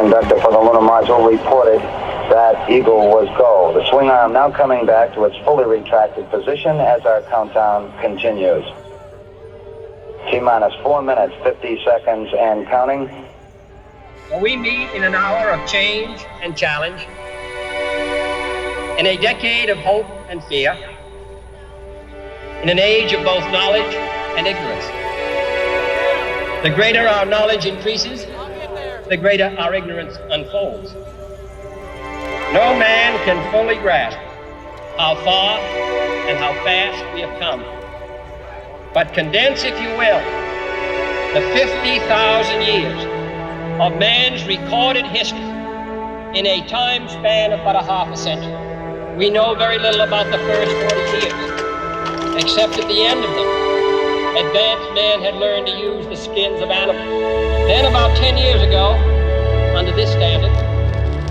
conductor for the lunar module reported that Eagle was go. The swing arm now coming back to its fully retracted position as our countdown continues. T-minus 4 minutes, 50 seconds and counting. Well, we meet in an hour of change and challenge, in a decade of hope and fear, in an age of both knowledge and ignorance. The greater our knowledge increases, the greater our ignorance unfolds. No man can fully grasp how far and how fast we have come. But condense, if you will, the 50,000 years of man's recorded history in a time span of but a half a century. We know very little about the first 40 years, except at the end of them, advanced man had learned to use the skins of animals. Then about 10 years ago, under this standard,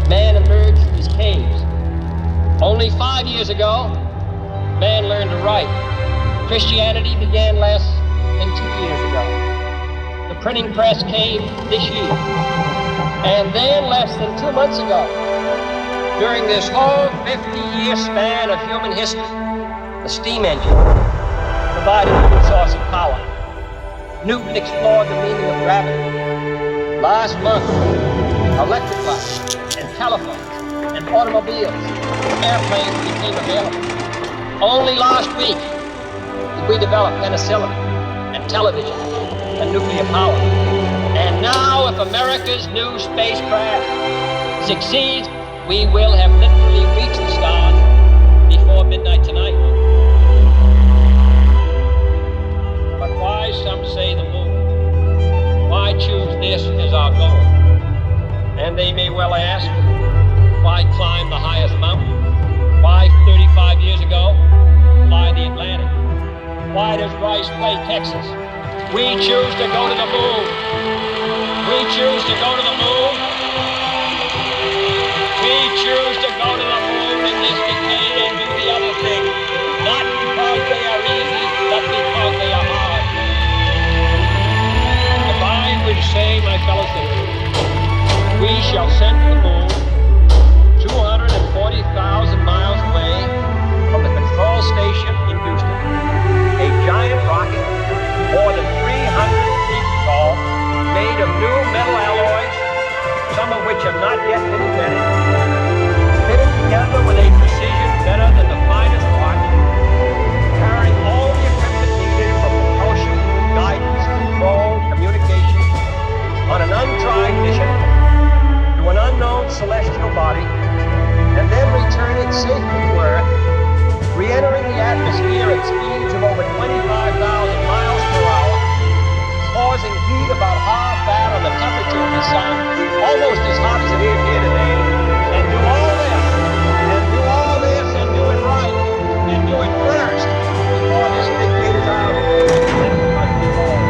man emerged from his caves. Only 5 years ago, man learned to write. Christianity began less than 2 years ago. The printing press came this year. And then less than 2 months ago, during this whole 50-year span of human history, the steam engine provided a new source of power. Newton explored the meaning of gravity. Last month, electric lights and telephones and automobiles and airplanes became available. Only last week did we develop penicillin and television and nuclear power. And now, if America's new spacecraft succeeds, we will have literally reached the stars before midnight tonight. But why, some say, the moon? Why choose this as our goal? And they may well ask, why climb the highest mountain? Why, 35 years ago, fly the Atlantic? Why does Rice play Texas? We choose to go to the moon. We choose to go to the moon. We choose to go to the moon in this decade and do the other thing, not because they are easy, but because they are hard. The Bible would say, my fellow citizens, we shall send to the moon 240,000 miles away from the control station in Houston, a giant rocket more than 300 feet tall, made of new metal alloys, some of which have not yet been invented, fitted together with a precision better than the finest watch, carrying all the equipment needed for propulsion, guidance, control, communication, on an untried mission to an unknown celestial body, and then returning safely to Earth, re-entering the atmosphere at speeds of over 25,000 miles per hour, causing heat about half that of the temperature of the sun, almost as hot as it is here today, and do all this, and do all this, and do it right, and do it first, before this decade is out, and we must be home.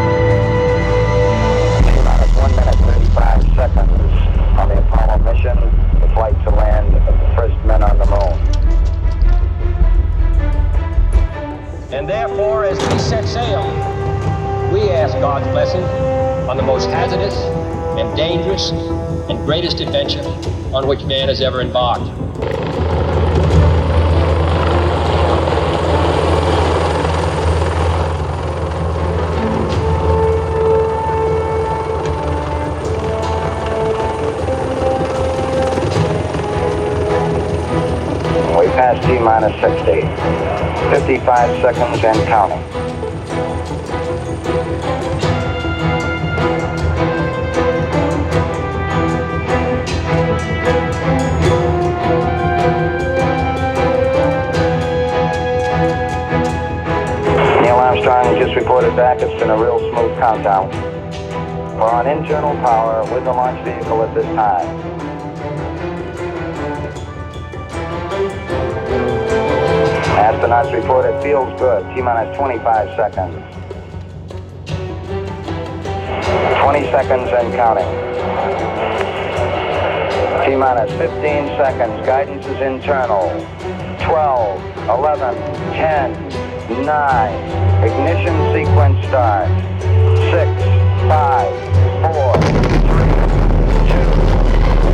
T-minus 1 minute, 35 seconds on the Apollo mission, the flight to land the first men on the moon. And therefore, as we set sail, we ask God's blessing on the most hazardous and dangerous and greatest adventure on which man has ever embarked. We passed T-minus 60. 55 seconds and counting. Neil Armstrong just reported back. It's been a real smooth countdown. We're on internal power with the launch vehicle at this time. Astronauts report it feels good. T-minus 25 seconds. 20 seconds and counting. T-minus 15 seconds. Guidance is internal. 12, 11, 10, 9. Ignition sequence starts. 6, 5, 4, 3, 2,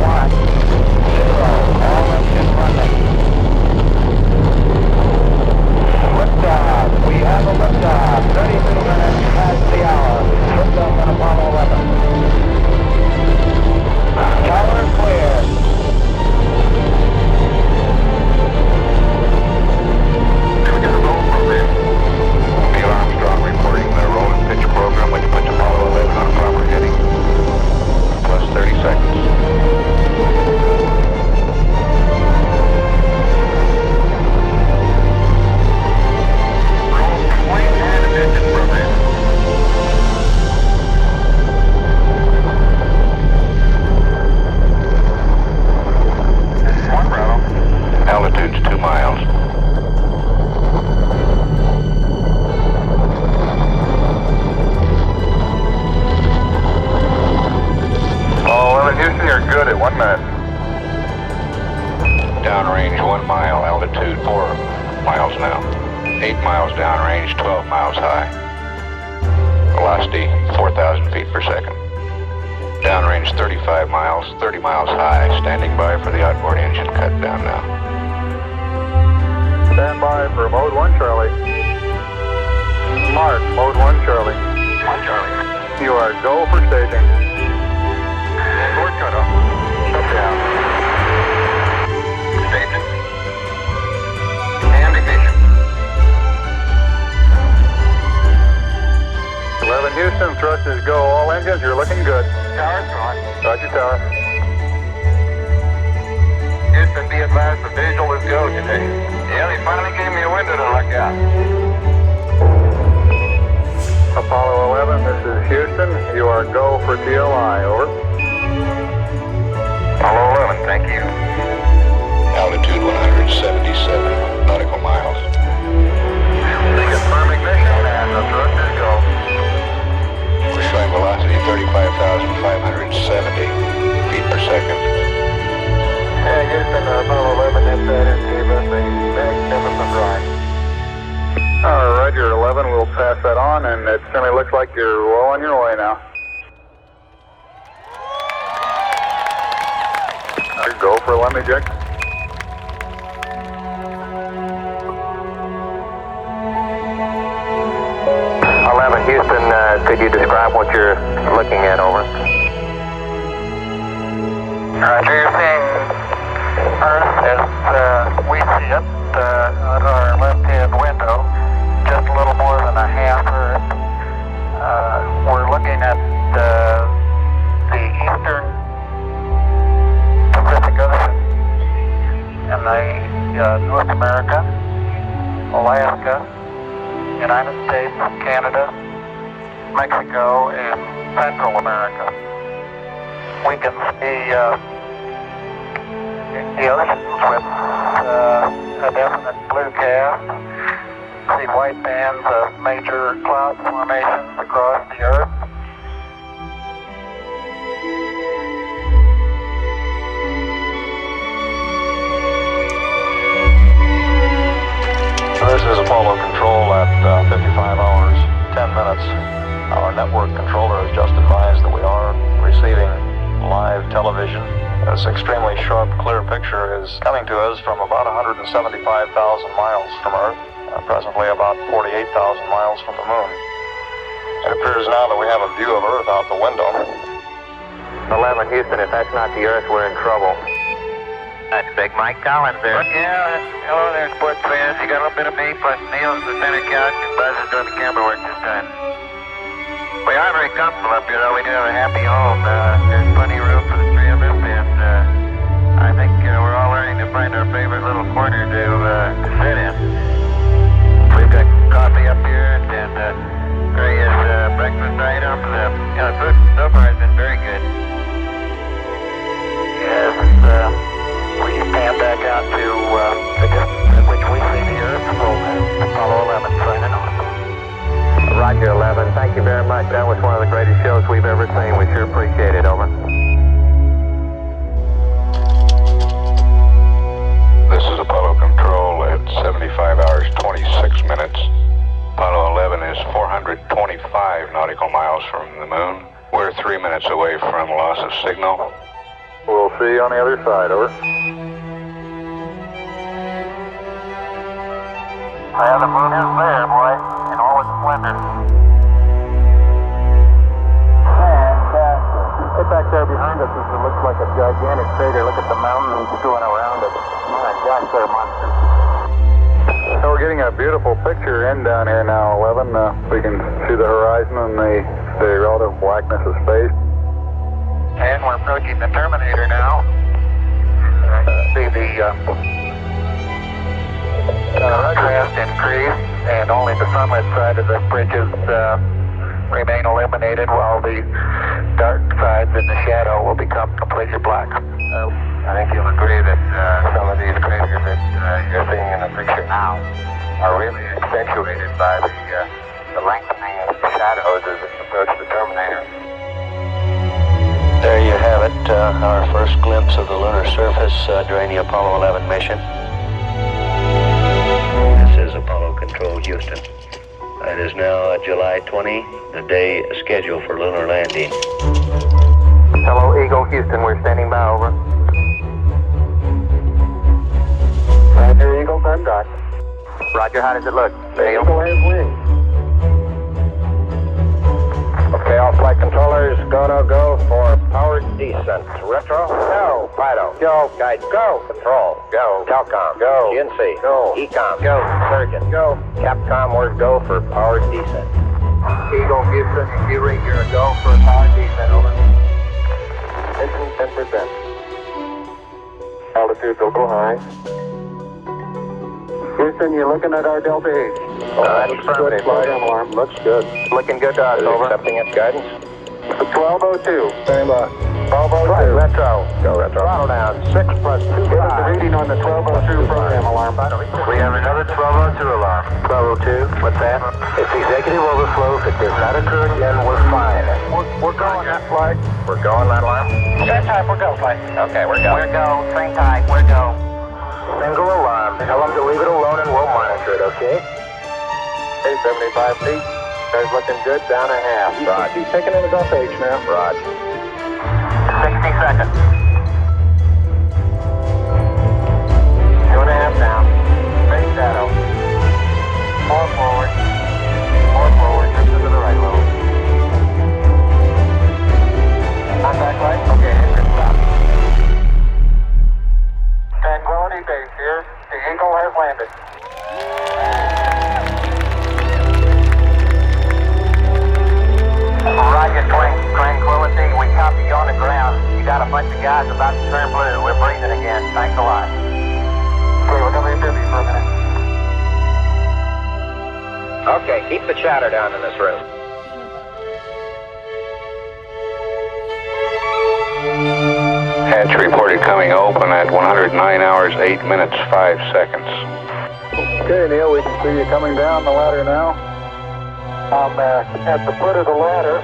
Houston, you're good at 1 minute. Downrange 1 mile, altitude 4 miles now. 8 miles downrange, 12 miles high. Velocity 4,000 feet per second. Downrange 35 miles, 30 miles high. Standing by for the outboard engine cut down now. Stand by for mode 1 Charlie. Mark, mode 1 Charlie. 1 Charlie. You are go for staging. Forward cutoff. Shut down. Staging. And ignition. 11 Houston, thrust is go. All engines, you're looking good. Tower's on. Roger, tower. Houston, be advised the visual is go today. Yeah, they finally gave me a window to look out. Apollo 11, this is Houston. You are go for TLI, over. Apollo 11, thank you. Altitude 177 nautical miles. Confirm ignition and the thrust is go. We're showing velocity 35,570 feet per second. Yeah, Houston, Apollo 11, that's that, and gave us a magnificent ride. Roger, 11, we'll pass that on, and it certainly looks like you're well on your way now. Go for LEM eject. Houston, could you describe what you're looking at, over? Roger, you're seeing Earth as we see it at our left-hand window, just a little more than a half Earth. We're looking at the eastern Pacific Ocean and the North America, Alaska, United States, Canada, Mexico, and Central America. We can see the oceans with a definite blue cast, see white bands of major cloud formations across the Earth. This is Apollo Control at 55 hours, 10 minutes. Our network controller has just advised that we are receiving live television. This extremely sharp, clear picture is coming to us from about 175,000 miles from Earth, presently about 48,000 miles from the Moon. It appears now that we have a view of Earth out the window. 11 Houston, if that's not the Earth, we're in trouble. That's Big Mike Collins there. Yeah, hello there, sports fans. You got a little bit of me, plus Neil's the center couch, and Buzz is doing the camera work this time. We are very comfortable up here, though. We do have a happy home. There's plenty of room for the three of us, and I think we're all learning to find our favorite little corner to sit in. We've got coffee up here and various breakfast items. The food so far has been very good. Yes, we stand back out to the distance at which we see the Earth. Apollo 11 signing off. Roger, 11. Thank you very much. That was one of the greatest shows we've ever seen. We sure appreciate it, over. This is Apollo Control at 75 hours, 26 minutes. Apollo 11 is 425 nautical miles from the Moon. We're 3 minutes away from loss of signal. We'll see you on the other side, over. Yeah, the moon is there, boy, in all its splendor. Fantastic. Right back there behind us, it looks like a gigantic crater. Look at the mountains going around it. My gosh, they're monsters. So we're getting a beautiful picture in down here now, 11. We can see the horizon and the relative blackness of space. And we're approaching the Terminator now. See the contrast increase, and only the sunlit side of the bridges remain illuminated, while the dark sides in the shadow will become completely black. I think you'll agree that some of these craters that you're seeing in the picture now are really accentuated by the lengthening of the shadows as we approach the Terminator. There you have it. our first glimpse of the lunar surface during the Apollo 11 mission. This is Apollo Control, Houston. It is now July 20, the day scheduled for lunar landing. Hello, Eagle, Houston. We're standing by, over. Roger, Eagle, I'm done. Roger, how does it look? The Eagle has wings. Okay, all flight controllers, go for powered descent. Retro, go. Fido, go. Guide, go. Control, go. Telcom, go. GNC, go. Ecom, go. Surgeon, go. Capcom, we're go for powered descent. Eagle, Houston, you read your go for powered descent, over. Engine 10%. Altitude will go high. Houston, you're looking at our Delta H. That's affirmative. Flight alarm. Looks good. Looking good to us, over. Accepting its guidance. 1202. Stand by. 1202. Right, retro. Go retro. Throttle down. 6 plus 2. Give us the reading on the 1202 program alarm. We have another 1202 alarm. 1202. What's that? It's executive overflow. If it does not occur again, we're fine. We're going that flight. We're going that alarm. Same type. We're go flight. Okay, we're go. We're go. Same type. We're go. Single alarm. Tell them to leave it alone and we'll monitor it, okay? Okay, 75 feet. There's looking good, down a half. Rod. He's taking in the Delta H now. Rod. 60 seconds. 2.5 down. Face shadow. More forward. More forward. Just to the right a little. Contact light. Okay, engine stop. Tranquility Base here. The Eagle has landed. Roger, Tranquility. We copy you on the ground. You got a bunch of guys about to turn blue. We're breathing again. Thanks a lot. Okay, we're going to be busy for a minute. Okay, keep the chatter down in this room. Hatch reported coming open at 109 hours, 8 minutes, 5 seconds. Okay, Neil, we can see you coming down the ladder now. At the foot of the ladder,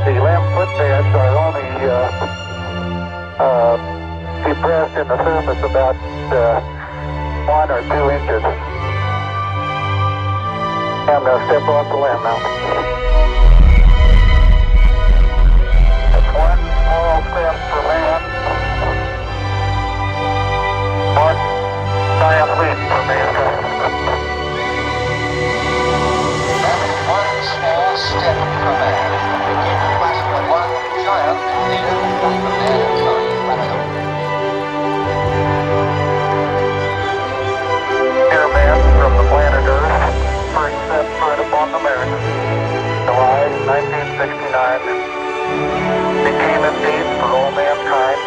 the lamp footpads are only depressed in the surface about 1 or 2 inches. I'm going to step off the lamp now. That's 1 small step for man, 1 giant leap for mankind. Small step for man, but 1 giant leap for mankind. Here, man, from the planet Earth, first set foot upon the moon, July 1969, became indeed for all mankind.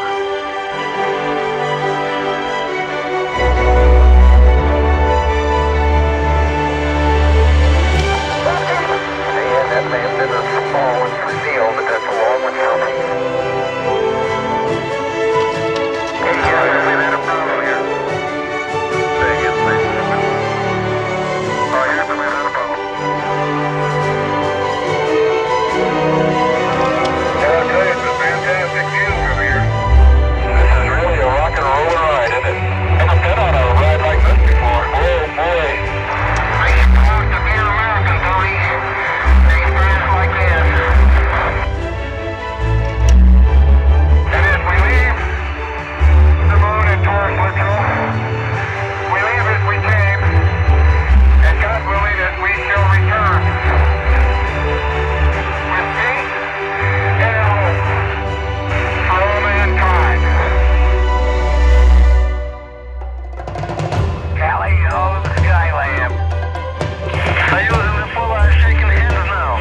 That may have been a small and steel, but that's a long one for me. Hey, guys, we've had a problem here. Say again, please. Oh, yeah, we've had a problem. Yeah, I'll tell you, it's a fantastic view from here. This is really a rock and roll ride, isn't it? I've been on a ride like this before. Oh, boy. I get close to being American, Tony. Like this. And as we leave the moon and towards Littrell, we leave as we came, and God willing that we shall return with peace and hope for all mankind. Callie, oh, the Skylab. Are you in the full shaking hands now?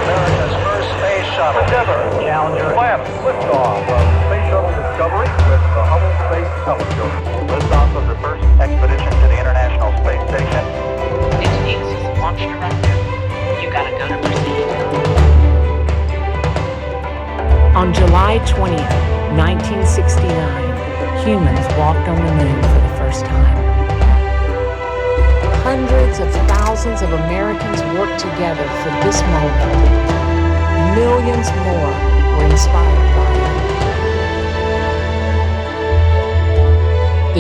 America's first space shuttle. Endeavour, Challenger, Lab, liftoff of Space Shuttle Discovery with the Hubble Space Telescope. Liftoff of the first expedition to the International Space Station. It's launch directive. You gotta go to proceed. On July 20th, 1969, humans walked on the moon for the first time. Hundreds of thousands of Americans worked together for this moment. Millions more were inspired by it.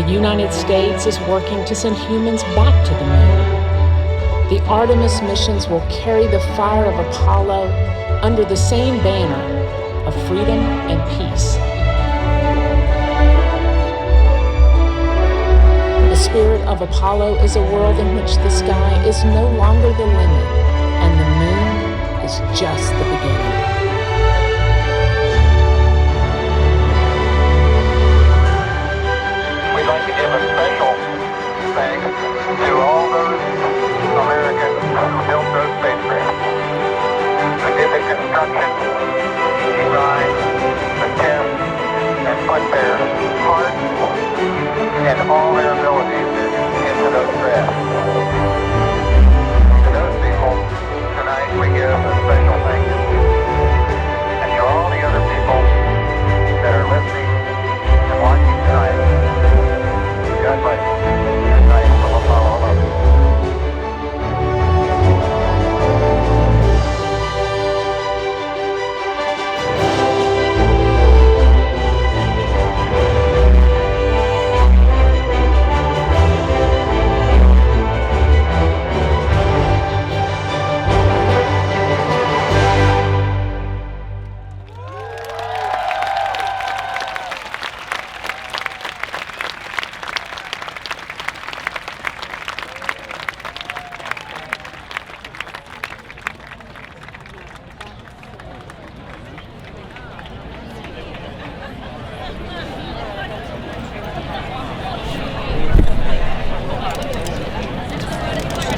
The United States is working to send humans back to the moon. The Artemis missions will carry the fire of Apollo under the same banner of freedom and peace. The spirit of Apollo is a world in which the sky is no longer the limit and the moon is just the beginning.